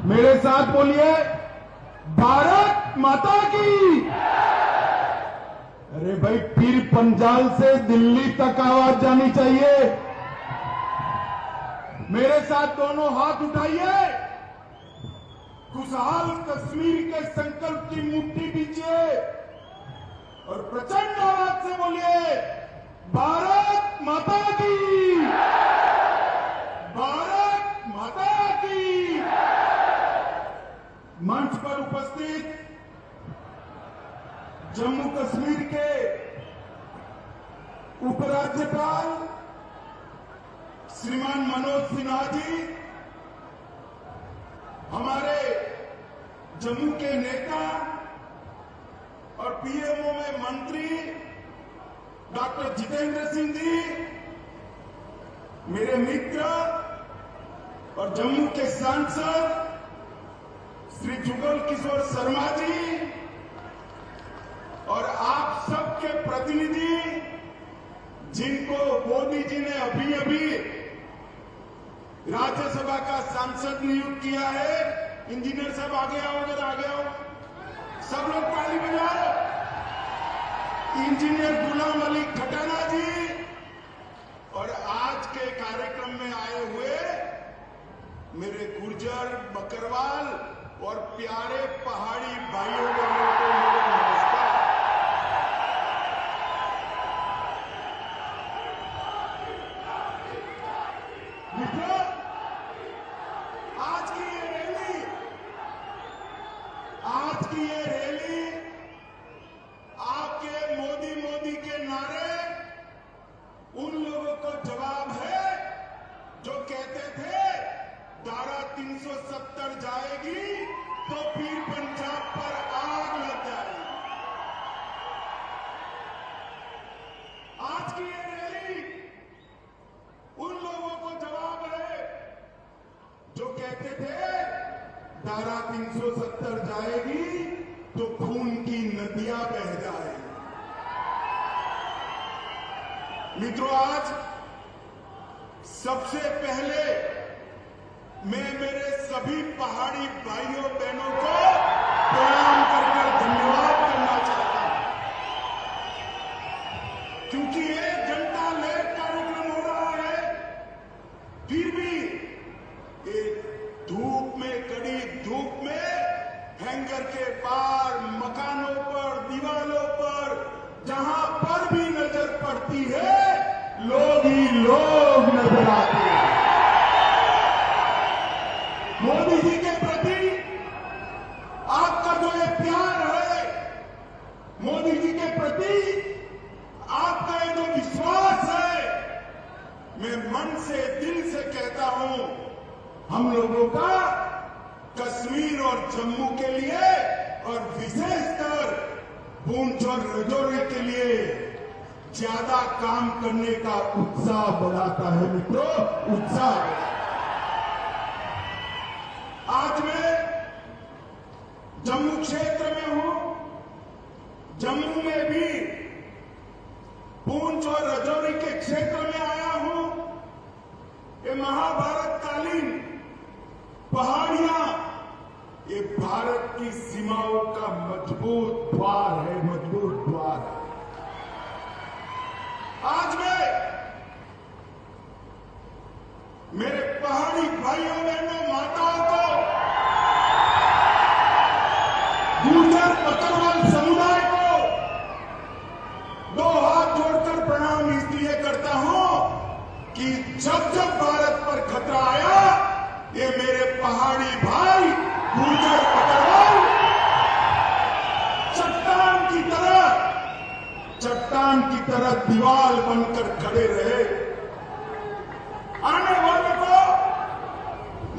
मेरे साथ बोलिए, भारत माता की। अरे भाई, पीर पंजाल से दिल्ली तक आवाज जानी चाहिए। मेरे साथ दोनों हाथ उठाइए, खुशहाल कश्मीर के संकल्प की मुट्ठी दीजिए और प्रचंड आवाज से बोलिए, भारत माता की, भारत माता की। मंच पर उपस्थित जम्मू कश्मीर के उपराज्यपाल श्रीमान मनोज सिन्हा जी, हमारे जम्मू के नेता और पीएमओ में मंत्री डॉक्टर जितेंद्र सिंह जी, मेरे मित्र और जम्मू के सांसद श्री जुगल किशोर शर्मा जी और आप सबके प्रतिनिधि, जिनको मोदी जी ने अभी अभी राज्यसभा का सांसद नियुक्त किया है। इंजीनियर साहब आगे आओ, अगर आगे आओ, सब लोग ताली बजाओ। इंजीनियर गुलाम अली खटाना जी और आज के कार्यक्रम में आए हुए मेरे गुर्जर, बकरवाल और प्यारे पहाड़ी भाइयों बहनों को मेरा नमस्कार। मित्रों, आज की ये रैली आपके मोदी मोदी के नारे उन लोगों को जवाब है जो कहते थे धारा 370 जाएगी तो पीर पंजाब पर आग लग जाएगी। आज की ये रैली उन लोगों को जवाब है जो कहते थे धारा 370 जाएगी तो खून की नदियां बह जाएगी। मित्रों, आज सबसे पहले मैं मेरे सभी पहाड़ी भाइयों बहनों को प्रणाम कर धन्यवाद करना चाहता हूं, क्योंकि 1 घंटा लेट कार्यक्रम हो रहा है, फिर भी एक धूप में, कड़ी धूप में, हैंगर के पार, मकानों पर, दीवारों पर, जहां पर भी नजर पड़ती है, लोग ही लोग नजर आते हैं। मोदी जी के प्रति आपका जो ये प्यार है, मोदी जी के प्रति आपका ये जो विश्वास है, मैं मन से, दिल से कहता हूं, हम लोगों का कश्मीर और जम्मू के लिए और विशेषकर पूंछ और राजौरी के लिए ज्यादा काम करने का उत्साह बढ़ाता है। मित्रों, उत्साह। आज मैं जम्मू क्षेत्र में हूं, जम्मू में भी पूंछ और राजौरी के क्षेत्र में आया हूं। ये महाभारत कालीन पहाड़ियां, ये भारत की सीमाओं का मजबूत द्वार है, मजबूत द्वार है। आज मैं मेरे पहाड़ी भाइयों बहनों, माताओं को, गुर्जर बकरवाल समुदाय को 2 हाथ जोड़कर प्रणाम इसलिए करता हूं कि जब जब भारत पर खतरा आया, ये मेरे पहाड़ी भाई गुर्जर बकरवाल चट्टान की तरह दीवार बनकर खड़े रहे। आने वाले को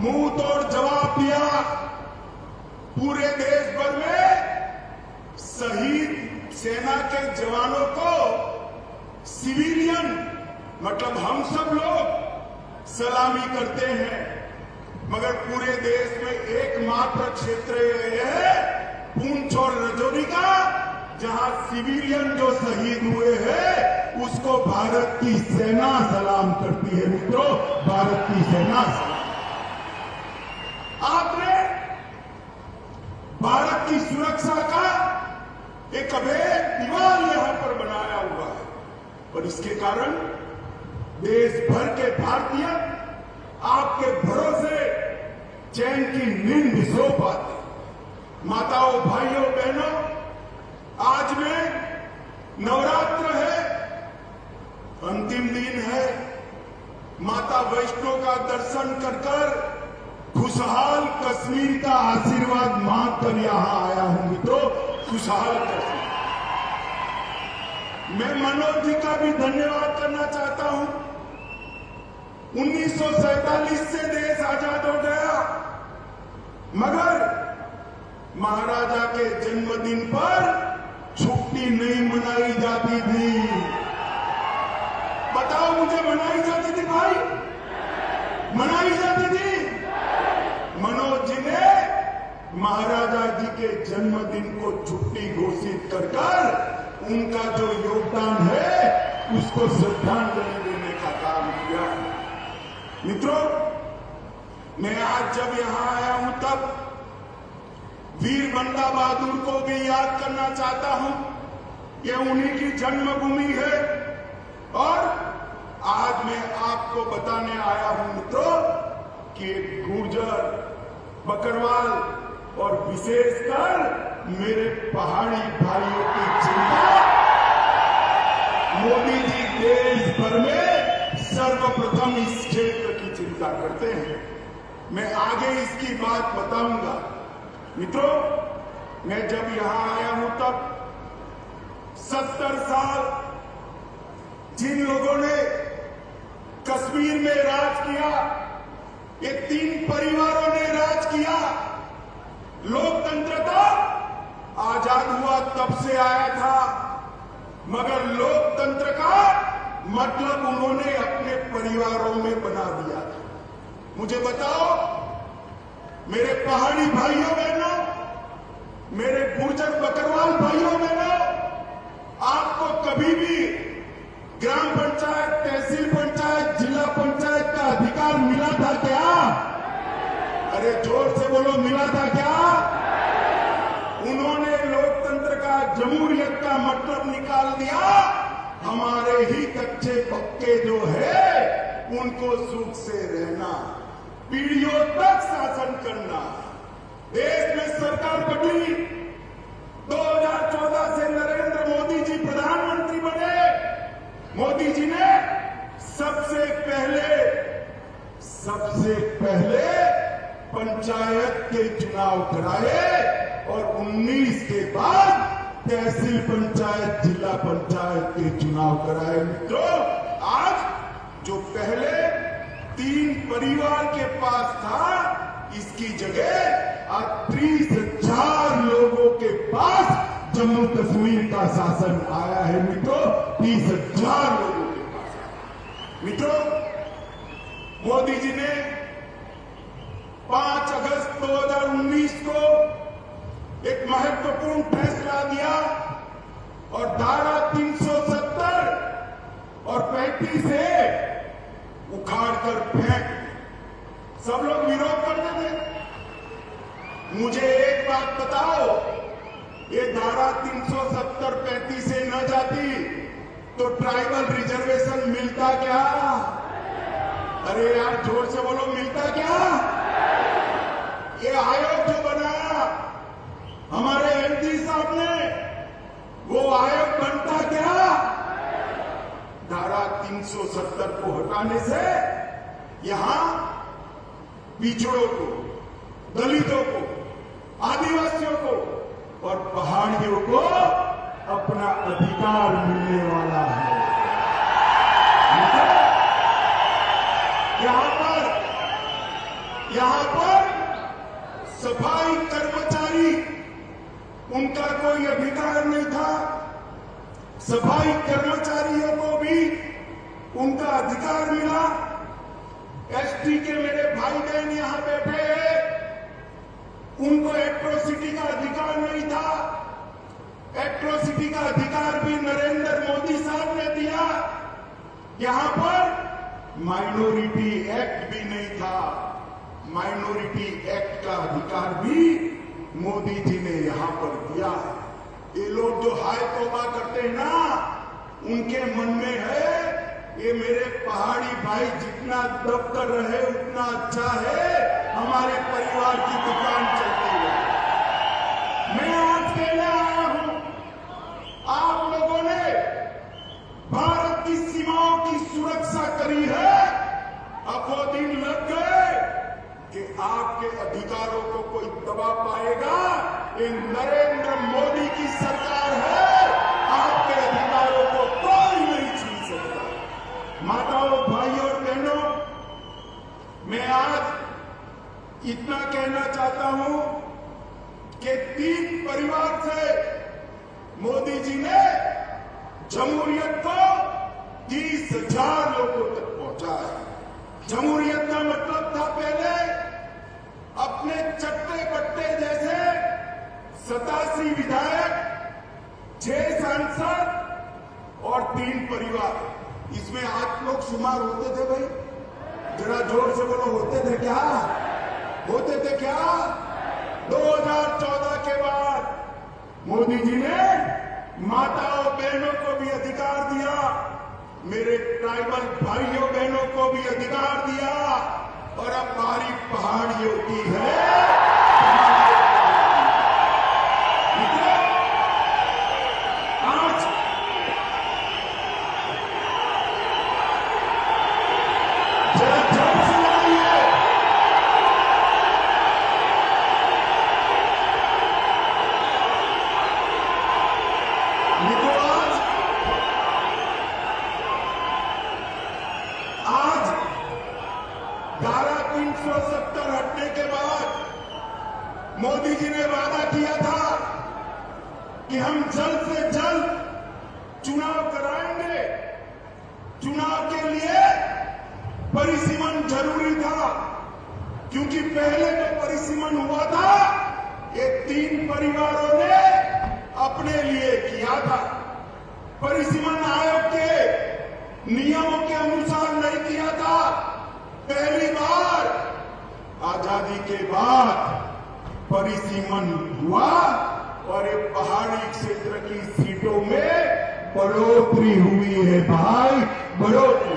मुंह तोड़ जवाब दिया। पूरे देश भर में शहीद सेना के जवानों को सिविलियन, मतलब हम सब लोग सलामी करते हैं, मगर पूरे देश में एकमात्र क्षेत्र यह है पूंछ और राजौरी का, जहां सिविलियन जो शहीद हुए हैं उसको भारत की सेना सलाम करती है। मित्रों, भारत की सेना सलाम। आपने अभेद दीवार यहां पर बनाया हुआ है और इसके कारण देश भर के भारतीय आपके भरोसे चैन की नींद भी सो पाते। माताओं, भाइयों, बहनों, आज में नवरात्र है, अंतिम दिन है। माता वैष्णो का दर्शन कर कर खुशहाल कश्मीर का आशीर्वाद मांगकर यहां आया हूं मित्रों, खुशहाल कश्मीर। मैं मनोज जी का भी धन्यवाद करना चाहता हूं। 1947 से देश आजाद हो गया, मगर महाराजा के जन्मदिन पर छुट्टी नहीं मनाई जाती थी। बताओ मुझे, मनाई जाती थी भाई? मनाई जाती थी? मनोज जी ने महाराजा जी के जन्मदिन को छुट्टी घोषित कर उनका जो योगदान है उसको श्रद्धांजलि देने का काम किया। मित्रों, मैं आज जब यहां आया हूं तब वीर बंदा बहादुर को भी याद करना चाहता हूं। ये उन्हीं की जन्मभूमि है और आज मैं आपको बताने आया हूं मित्रों कि गुर्जर, बकरवाल और विशेषकर मेरे पहाड़ी भाइयों की चिंता मोदी जी देश भर में सर्वप्रथम इस क्षेत्र की चिंता करते हैं। मैं आगे इसकी बात बताऊंगा। मित्रों, मैं जब यहां आया हूं तब 70 साल जिन लोगों ने कश्मीर में राज किया, ये 3 परिवारों ने राज किया। लोकतंत्र तो आजाद हुआ तब से आया था, मगर लोकतंत्र का मतलब उन्होंने अपने परिवारों में बना दिया था। मुझे बताओ मेरे पहाड़ी भाइयों बहनों, मेरे गुर्जर बकरवाल भाइयों बहनों, आपको कभी भी ग्राम पंचायत, तहसील पंचायत, जिला पंचायत का अधिकार मिला था क्या? अरे जोर से बोलो, मिला था क्या? उन्होंने लोकतंत्र का, जमहूरियत का मतलब निकाल दिया। हमारे ही कच्चे पक्के जो है उनको सुख से रहना, पीढ़ियों तक शासन करना। देश में सरकार बदली, 2014 से नरेंद्र मोदी जी प्रधानमंत्री बने। मोदी जी ने सबसे पहले पंचायत के चुनाव कराए और 19 के बाद तहसील पंचायत, जिला पंचायत के चुनाव कराए। मित्रों, आज जो पहले 3 परिवार के पास था, इसकी जगह आज 30,000 लोगों के पास जम्मू कश्मीर का शासन आया है। मित्रों, 30,000 लोगों के पास। मित्रों, मोदी जी ने 5 अगस्त 2019 को एक महत्वपूर्ण फैसला दिया और धारा 370 और 35 से उखाड़कर फेंक। सब लोग विरोध करते थे। मुझे एक बात बताओ, ये धारा 370, 35 से न जाती तो ट्राइबल रिजर्वेशन मिलता क्या? अरे यार जोर से बोलो, मिलता क्या? ये आयोग जो बनाया हमारे एमपी साहब ने, वो आयोग बनता क्या? धारा 370 को हटाने से यहां पिछड़ों को, दलितों को, आदिवासियों को और पहाड़ियों को अपना अधिकार मिलने वाला है। यहां पर सफाई कर्मचारी, उनका कोई अधिकार नहीं था। सफाई कर्मचारियों को भी उनका अधिकार मिला। एसटी के मेरे भाई बहन यहां बैठे हैं, उनको एट्रोसिटी का अधिकार नहीं था। एट्रोसिटी का अधिकार भी नरेंद्र मोदी साहब ने दिया। यहां पर माइनॉरिटी एक्ट भी नहीं था। माइनॉरिटी एक्ट का अधिकार भी मोदी जी ने यहां पर दिया है। ये लोग जो हाय तौबा करते हैं ना, उनके मन में है ये मेरे पहाड़ी भाई जितना दब कर रहे उतना अच्छा है, हमारे परिवार की दुकान चलती है। मैं आज कहने आया हूं, आप लोगों ने भारत की सीमाओं की सुरक्षा करी है, अब वो दिन लग गए कि आपके अधिकारों को कोई दबा पाएगा। ये नरेंद्र मोदी की सरकार है, आपके अधिकारों को कोई नहीं छीन सकता। माताओं, भाइयों और बहनों, मैं आज इतना कहना चाहता हूं कि 3 परिवार से मोदी जी ने जमहूरियत को 30,000 लोगों तक पहुंचा है। जमहूरियत का मतलब था पहले अपने चट्टे बट्टे जैसे 87 विधायक, 6 सांसद और 3 परिवार। इसमें 8 लोग शुमार होते थे भाई, जरा जोर से बोलो, होते थे क्या? होते थे क्या? 2014 के बाद मोदी जी ने माताओं बहनों को भी अधिकार दिया, मेरे ट्राइबल भाइयों बहनों को भी अधिकार दिया, और अब बारी पहाड़ियों की है। आज जरा जोर से लगाइए। आज धारा 370 हटने के बाद मोदी जी ने वादा किया था कि हम जल्द से जल्द चुनाव कराएंगे। चुनाव के लिए परिसीमन जरूरी था, क्योंकि पहले जो परिसीमन हुआ था ये 3 परिवारों ने अपने लिए किया था। परिसीमन आयोग के नियमों के अनुसार नहीं किया था। पहली बार आजादी के बाद परिसीमन हुआ और एक पहाड़ी क्षेत्र की सीटों में बढ़ोतरी हुई है भाई, बढ़ोतरी।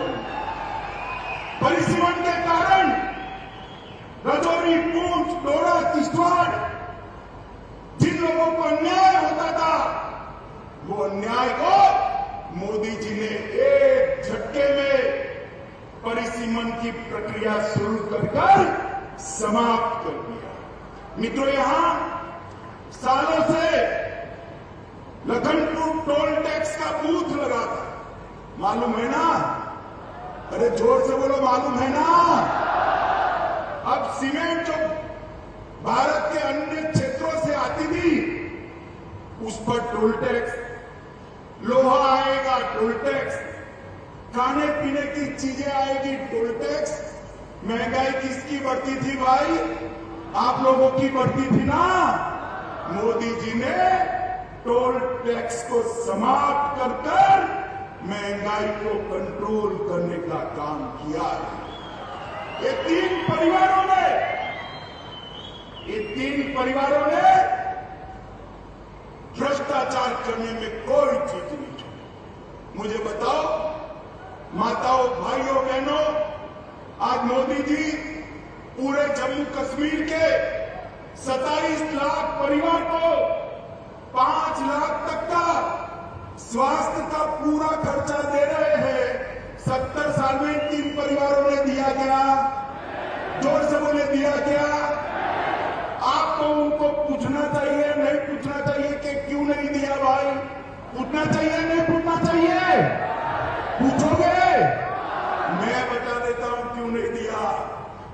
परिसीमन के कारण राजौरी, पूंछ, डोडा, किश्तवाड़ जिन लोगों को अन्याय होता था, वो अन्याय को मोदी जी ने एक झटके में परिसीमन की प्रक्रिया शुरू कर समाप्त कर दिया। मित्रों, यहां सालों से लखनपुर टोल टैक्स का बूथ लगा था, मालूम है ना? अरे जोर से बोलो, मालूम है ना? अब सीमेंट जो भारत के अन्य क्षेत्रों से आती थी उस पर टोल टैक्स, लोहा आएगा टोल टैक्स, खाने पीने की चीजें आएगी टोल टैक्स। महंगाई किसकी बढ़ती थी भाई? आप लोगों की बढ़ती थी ना। मोदी जी ने टोल टैक्स को समाप्त कर महंगाई को कंट्रोल करने का काम किया है। ये 3 परिवारों ने भ्रष्टाचार करने में कोई चीज नहीं छोड़ी। मुझे बताओ माताओं, भाइयों, बहनों, आज मोदी जी पूरे जम्मू कश्मीर के 27 लाख परिवार को 5 लाख तक का स्वास्थ्य का पूरा खर्चा दे रहे हैं। 70 साल में 3 परिवारों ने दिया गया। जोर से बोले, दिया गया। आपको उनको पूछना चाहिए, नहीं पूछना चाहिए कि क्यों नहीं दिया भाई? पूछना चाहिए, नहीं पूछना चाहिए? पूछोगे? मैं बता देता हूं क्यों नहीं दिया।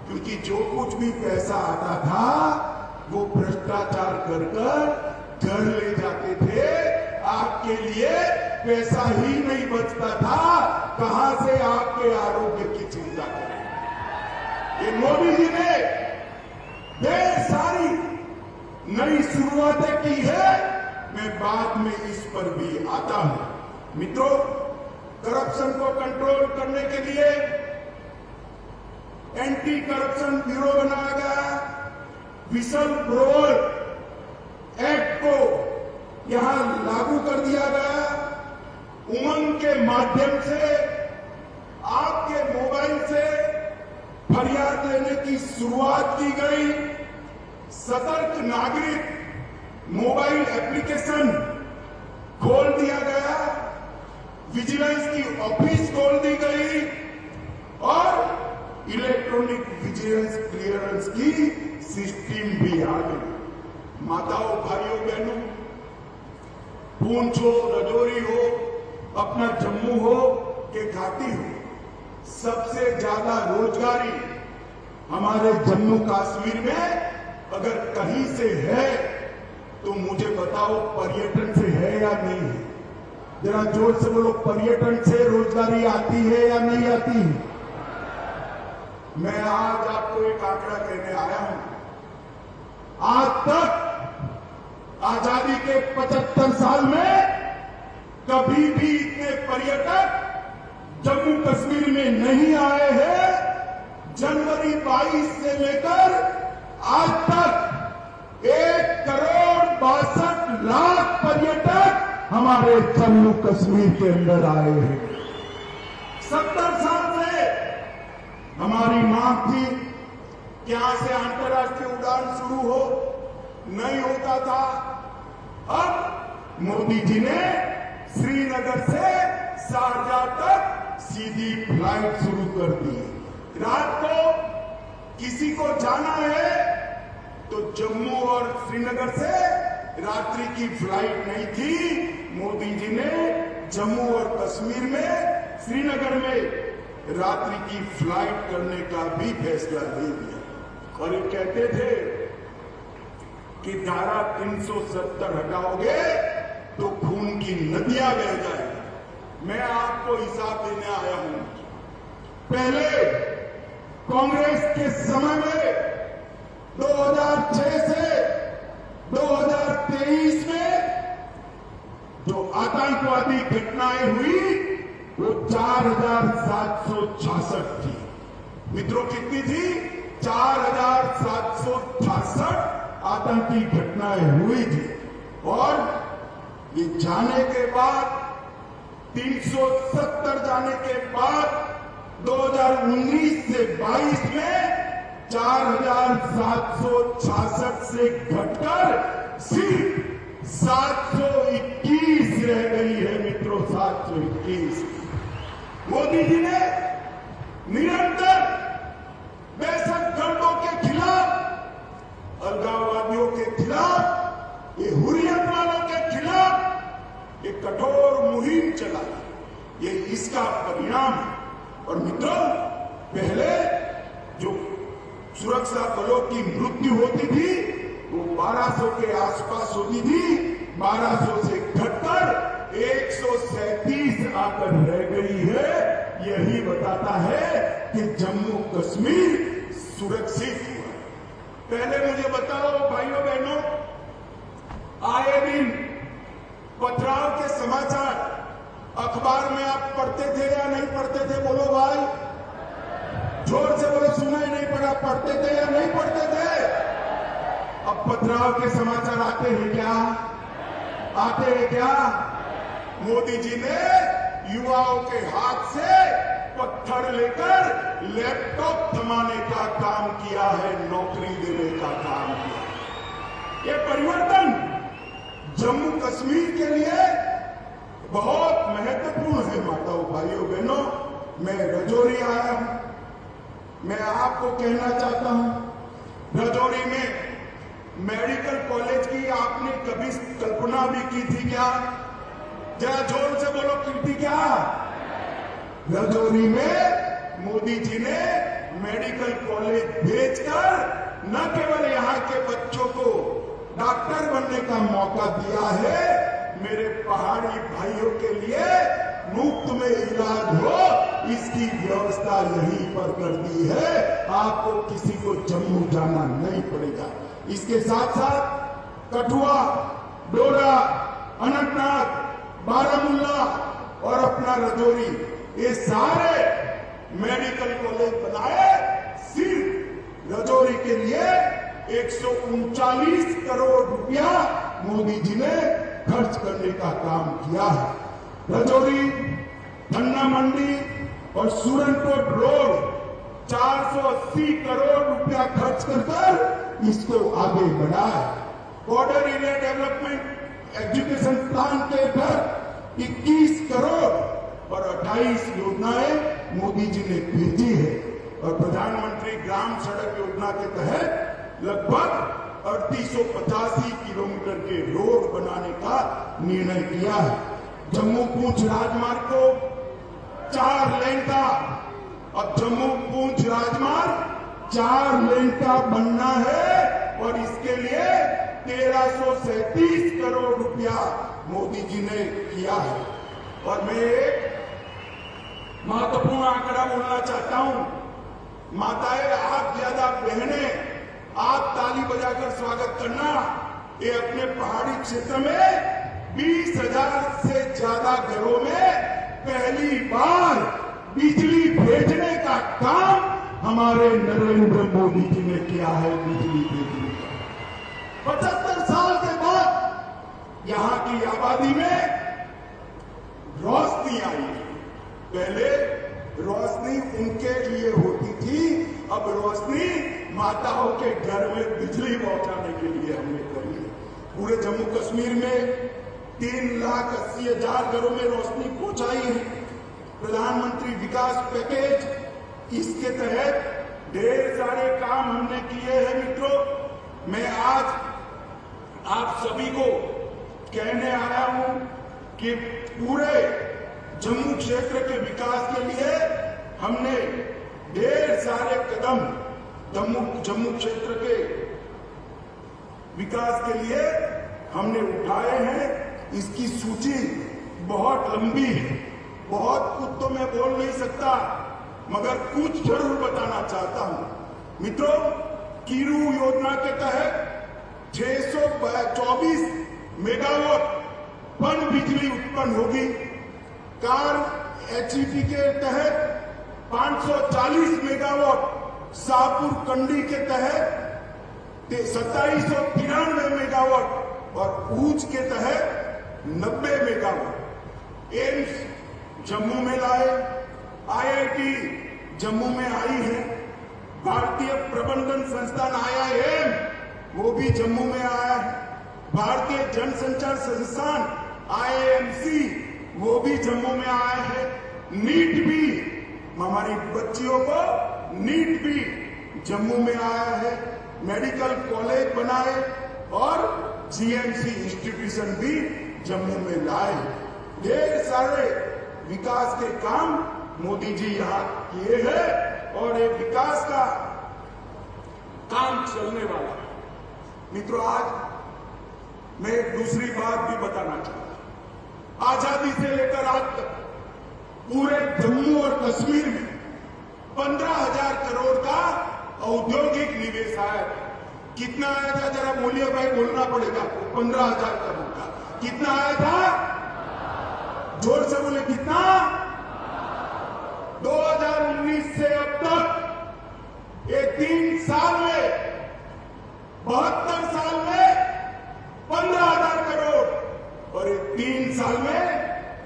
क्योंकि जो कुछ भी पैसा आता था वो भ्रष्टाचार कर घर ले जाते थे। आपके लिए पैसा ही नहीं बचता था, कहां से आपके आरोग्य की चिंता करें? ये मोदी जी ने ढेर सारी नई शुरुआतें की है, मैं बाद में इस पर भी आता हूं। मित्रों, करप्शन को कंट्रोल करने के लिए एंटी करप्शन ब्यूरो बनाया गया। विसल ब्लोअर एक्ट को यहां लागू कर दिया गया। उमंग के माध्यम से आपके मोबाइल से फरियाद लेने की शुरुआत की गई। सतर्क नागरिक मोबाइल एप्लीकेशन खोल दिया गया, विजिलेंस की ऑफिस खोल दी गई और इलेक्ट्रॉनिक विजिलेंस क्लियरेंस की सिस्टम भी आ गई। माताओं, भाइयों, बहनों, पूंछ हो, राजौरी हो, अपना जम्मू हो कि घाटी हो, सबसे ज्यादा रोजगारी हमारे जम्मू कश्मीर में अगर कहीं से है तो मुझे बताओ, पर्यटन से है या नहीं है? जरा जोर से बोलो, पर्यटन से रोजगारी आती है या नहीं आती है? मैं आज आपको एक आंकड़ा कहने आया हूं। आज तक आजादी के 75 साल में कभी भी इतने पर्यटक जम्मू कश्मीर में नहीं आए हैं। जनवरी 22 से लेकर आज तक 1,62,00,000 पर्यटक हमारे जम्मू कश्मीर के अंदर आए हैं। 70 साल से हमारी मांग थी कि यहां से अंतर्राष्ट्रीय उड़ान शुरू हो, नहीं होता था। अब मोदी जी ने श्रीनगर से शारजाह तक सीधी फ्लाइट शुरू कर दी। रात को किसी को जाना है तो जम्मू और श्रीनगर से रात्रि की फ्लाइट नहीं थी। मोदी जी ने जम्मू और कश्मीर में, श्रीनगर में रात्रि की फ्लाइट करने का भी फैसला ले लिया। और ये कहते थे कि धारा 370 हटाओगे तो खून की नदियां बह जाएगी। मैं आपको हिसाब देने आया हूं। पहले कांग्रेस के समय में 2006 से 2023 में जो आतंकवादी घटनाएं हुई वो 4,766 थी। मित्रों, कितनी थी? 4,766 आतंकी घटनाएं हुई थी। और ये जाने के बाद 370 जाने के बाद 2019 से 22 में 4,766 से घटकर सिर्फ 721 रह गई है। मित्रों, 721। मोदी जी ने निरंतर दहशतगर्दों के खिलाफ, अलगाववादियों के खिलाफ, ये हुर्रियत वालों के खिलाफ एक कठोर मुहिम चलाई। ये इसका परिणाम है। और मित्रों, पहले जो सुरक्षा बलों की मृत्यु होती थी वो 1200 के आसपास होती थी। 1200 से घटकर 137 आकर रह गई है। यही बताता है कि जम्मू कश्मीर सुरक्षित हुआ। पहले मुझे बताओ भाइयों बहनों, आए दिन पथराव के समाचार अखबार में आप पढ़ते थे या नहीं पढ़ते थे? बोलो भाई, जोर से बोलो। सुना ही नहीं पड़ा? पढ़ते थे या नहीं पढ़ते थे? अब पथराव के समाचार आते हैं क्या? आते हैं क्या? मोदी जी ने युवाओं के हाथ से पत्थर लेकर लैपटॉप थमाने का काम किया है, नौकरी देने का काम किया। ये परिवर्तन जम्मू कश्मीर के लिए बहुत महत्वपूर्ण है। माताओं, भाइयों, बहनों, मैं राजौरी आया हूं। मैं आपको कहना चाहता हूं, राजौरी में मेडिकल कॉलेज की आपने कभी कल्पना भी की थी क्या? जरा जोर से बोलो, की थी क्या? राजौरी में मोदी जी ने मेडिकल कॉलेज भेजकर न केवल यहां के बच्चों को डॉक्टर बनने का मौका दिया है, मेरे पहाड़ी भाइयों के लिए मुफ्त में इलाज हो इसकी व्यवस्था यहीं पर कर दी है। आपको किसी को जम्मू जाना नहीं पड़ेगा। इसके साथ साथ कठुआ, डोडा, अनंतनाग, बारामूला और अपना राजौरी, ये सारे मेडिकल कॉलेज बनाए सिर्फ राजौरी के लिए। 139 करोड़ रुपया मोदी जी ने खर्च करने का काम किया है। रजौरी, धन्ना मंडी और सुरनकोट रोड 480 करोड़ रुपया खर्च कर इसको आगे बढ़ाया। Border area development education plan के तहत 21 करोड़ और 28 योजनाएं मोदी जी ने भेजी है और प्रधानमंत्री ग्राम सड़क योजना के तहत लगभग 3885 किलोमीटर के रोड बनाने का निर्णय किया है। जम्मू पूंछ राजमार्ग को 4 लेन का, अब जम्मू पूंछ राजमार्ग 4 लेन का बनना है और इसके लिए 1337 करोड़ रुपया मोदी जी ने किया है। और मैं एक महत्वपूर्ण आंकड़ा बोलना चाहता हूं। माताएं, आप ज्यादा बहनें, आप ताली बजाकर स्वागत करना। ये अपने पहाड़ी क्षेत्र में 20,000 से ज्यादा घरों में पहली बार बिजली भेजने का काम हमारे नरेंद्र मोदी जी ने किया है। बिजली भेजने का 75 साल के बाद यहां की आबादी में रोशनी आई है। पहले रोशनी उनके लिए होती थी, अब रोशनी माताओं के घर में बिजली पहुंचाने के लिए हमने करी है। पूरे जम्मू कश्मीर में 3,80,000 घरों में रोशनी पहुंचाई है। प्रधानमंत्री विकास पैकेज, इसके तहत ढेर सारे काम हमने किए हैं। मित्रों, मैं आज आप सभी को कहने आया हूं कि पूरे जम्मू क्षेत्र के विकास के लिए हमने ढेर सारे कदम जम्मू क्षेत्र के विकास के लिए हमने उठाए हैं। इसकी सूची बहुत लंबी है, बहुत कुछ तो मैं बोल नहीं सकता, मगर कुछ जरूर बताना चाहता हूं। मित्रों, कीरू योजना के तहत 624 मेगावाट पन बिजली उत्पन्न होगी। कार एचईटी के तहत 540 मेगावाट, शाहपुर कंडी के तहत 2793 मेगावाट और ऊंच के तहत 90 मेगावाट। एम्स जम्मू में लाए, आईआईटी जम्मू में आई है, भारतीय प्रबंधन संस्थान IIM वो भी जम्मू में आया है, भारतीय जनसंचार संस्थान IIMC वो भी जम्मू में आया है। नीट भी, हमारी बच्चियों को नीट भी जम्मू में आया है। मेडिकल कॉलेज बनाए और GMC इंस्टीट्यूशन भी जम्मू में लाए। ढेर सारे विकास के काम मोदी जी यहां किए हैं और ये विकास का काम चलने वाला है। मित्रों, आज मैं एक दूसरी बात भी बताना चाहता हूं। आजादी से लेकर आज तक पूरे जम्मू और कश्मीर में 15,000 करोड़ का औद्योगिक निवेश आया। कितना आया था जरा बोलिए भाई, बोलना पड़ेगा। 15,000 करोड़ का कितना आया था? जोर से बोले, कितना? 2019 से अब तक ये 3 साल में 72 साल में 15,000 करोड़ और ये 3 साल में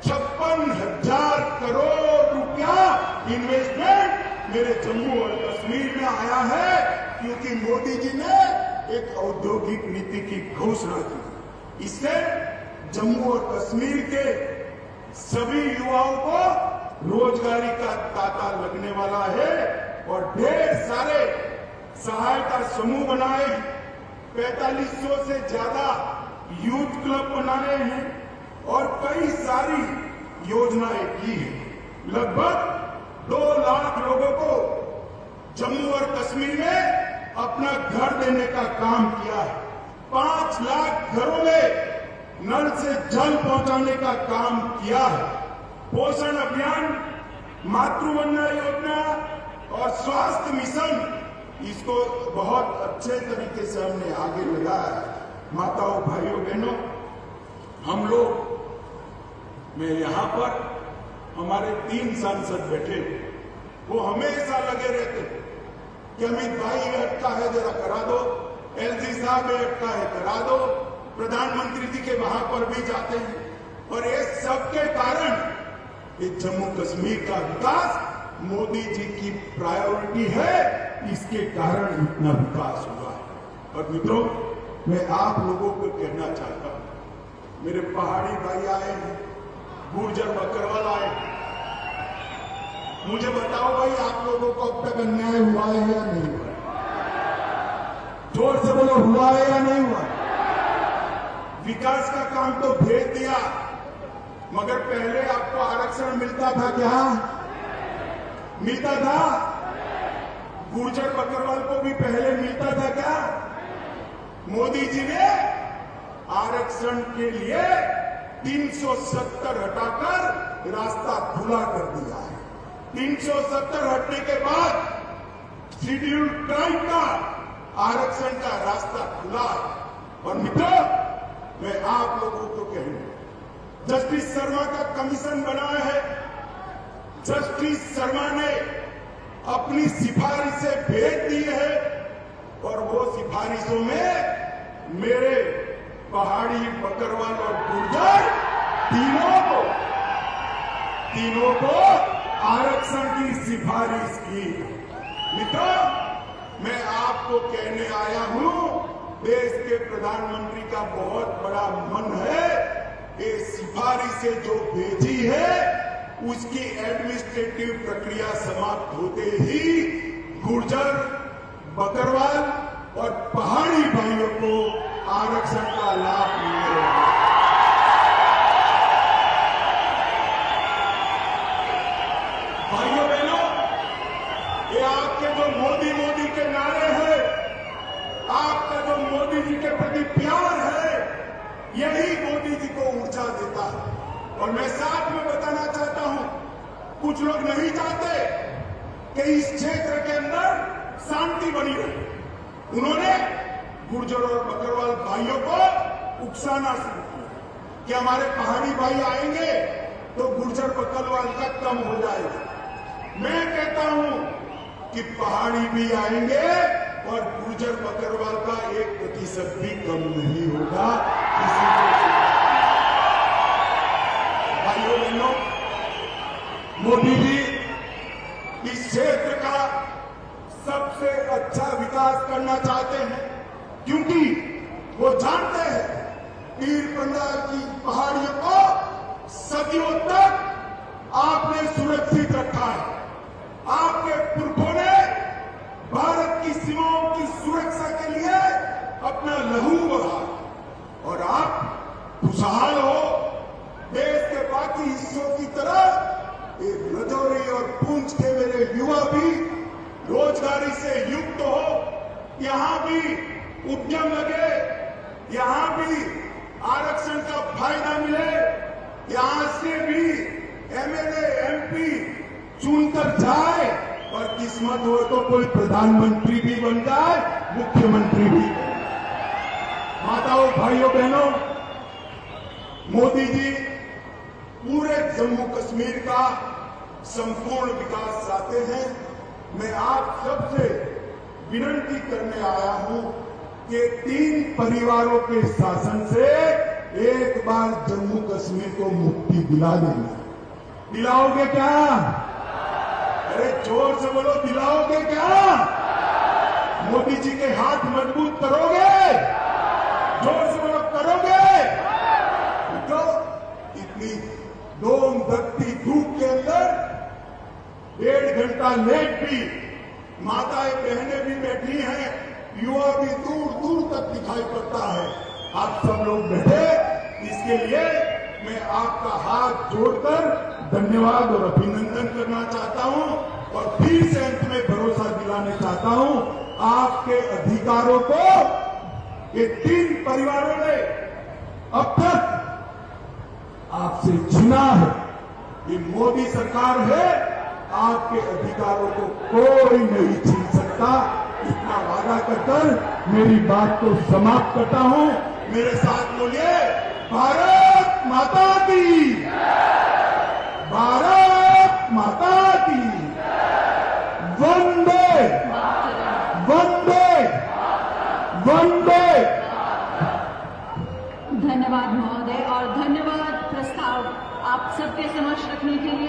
56,000 करोड़ रुपया इन्वेस्टमेंट मेरे जम्मू और कश्मीर में आया है, क्योंकि मोदी जी ने एक औद्योगिक नीति की घोषणा की। इससे जम्मू और कश्मीर के सभी युवाओं को रोजगारी का तांता लगने वाला है और ढेर सारे सहायता समूह बनाए, 4500 से ज्यादा यूथ क्लब बनाए हैं और कई सारी योजनाएं की हैं। लगभग 2 लाख लोगों को जम्मू और कश्मीर में अपना घर देने का काम किया है। 5 लाख घरों में नल से जल पहुंचाने का काम किया है। पोषण अभियान, मातृवंदना योजना और स्वास्थ्य मिशन, इसको बहुत अच्छे तरीके से हमने आगे लगाया है। माताओं, भाइयों, बहनों, हम लोग में यहाँ पर हमारे 3 सांसद बैठे, वो हमेशा लगे रहते कि अमित भाई ये अटका है जरा करा दो, LG साहब ये अटका है करा दो, प्रधानमंत्री जी के वहां पर भी जाते हैं। और ये सबके कारण ये जम्मू कश्मीर का विकास मोदी जी की प्रायोरिटी है, इसके कारण इतना विकास हुआ है। और मित्रों, मैं आप लोगों को कहना चाहता हूं, मेरे पहाड़ी भाई आए हैं, गुर्जर बकरवाल आए, मुझे बताओ भाई, आप लोगों को अब तक अन्याय हुआ है या नहीं हुआ? जोर से बोलो, हुआ है या नहीं हुआ? विकास का काम तो भेज दिया, मगर पहले आपको आरक्षण मिलता था क्या? मिलता था? गुर्जर बकरवाल को भी पहले मिलता था क्या? मोदी जी ने आरक्षण के लिए 370 हटाकर रास्ता खुला कर दिया है। 370 हटने के बाद शेड्यूल ट्राइब का आरक्षण का रास्ता खुला है। और मित्रों, मैं आप लोगों को कहूं, जस्टिस शर्मा का कमीशन बना है। जस्टिस शर्मा ने अपनी सिफारिशें भेज दी है और वो सिफारिशों में मेरे पहाड़ी, बकरवाल और गुर्जर तीनों को आरक्षण की सिफारिश की। मित्रों, मैं आपको कहने आया हूं, देश के प्रधानमंत्री का बहुत बड़ा मन है, ये सिफारिशें जो भेजी है उसकी एडमिनिस्ट्रेटिव प्रक्रिया समाप्त होते ही गुर्जर, बकरवाल और पहाड़ी भाइयों को आरक्षण का लाभ मिलने लगा। भाइयों बहनों, ये आपके जो मोदी के नारे हैं, आपका जो मोदी जी के प्रति प्यार है, यही मोदी जी को ऊर्जा देता है। और मैं साथ में बताना चाहता हूं, कुछ लोग नहीं चाहते कि इस क्षेत्र के अंदर शांति बनी रहे। उन्होंने गुर्जर और बकरवाल भाइयों को उकसाना शुरू किया कि हमारे पहाड़ी भाई आएंगे तो गुर्जर बकरवाल का कम हो जाएगा। मैं कहता हूं कि पहाड़ी भी आएंगे और गुर्जर बकरवाल का 1% भी कम नहीं होगा। भाइयों बहनों, मोदी जी इस क्षेत्र का सबसे अच्छा विकास करना चाहते हैं, क्योंकि वो जानते हैं पीर पंजाल की पहाड़ियों को सदियों तक आपने सुरक्षित रखा है। आपके पुरखों ने भारत की सीमाओं की सुरक्षा के लिए अपना लहू बहा और आप खुशहाल हो। देश के बाकी हिस्सों की तरह एक रजौरी और पुंछ के मेरे युवा भी रोजगारी से युक्त हो, यहां भी उद्यम लगे, यहां भी आरक्षण का फायदा मिले, यहां से भी एमएलए एमपी चुनकर जाए और किस्मत हो तो कोई प्रधानमंत्री भी बन जाए, मुख्यमंत्री भी। माताओं, भाइयों, बहनों, मोदी जी पूरे जम्मू कश्मीर का संपूर्ण विकास चाहते हैं। मैं आप सबसे विनती करने आया हूं कि 3 परिवारों के शासन से एक बार जम्मू कश्मीर को मुक्ति दिला देंगे। दिलाओगे क्या? अरे जोर से बोलो, दिलाओगे क्या? मोदी जी के हाथ मजबूत करोगे? जोर से बोलो, करोगे? तो इतनी धकती धूप के अंदर 1.5 घंटा लेट भी माताएं बहनें भी बैठी हैं, युवा भी दूर दूर तक दिखाई पड़ता है। आप सब लोग बैठे, इसके लिए मैं आपका हाथ जोड़कर धन्यवाद और अभिनंदन करना चाहता हूं और फिर से अंत में भरोसा दिलाना चाहता हूं, आपके अधिकारों को ये 3 परिवारों ने अब तक आपसे छीना है। ये मोदी सरकार है, आपके अधिकारों को कोई नहीं छीन सकता। इतना वादा कर मेरी बात को समाप्त करता हूं। मेरे साथ बोलिए, भारत माता की, भारत माता की, वंदे वंदे वंदे। आपके समक्ष रखने के लिए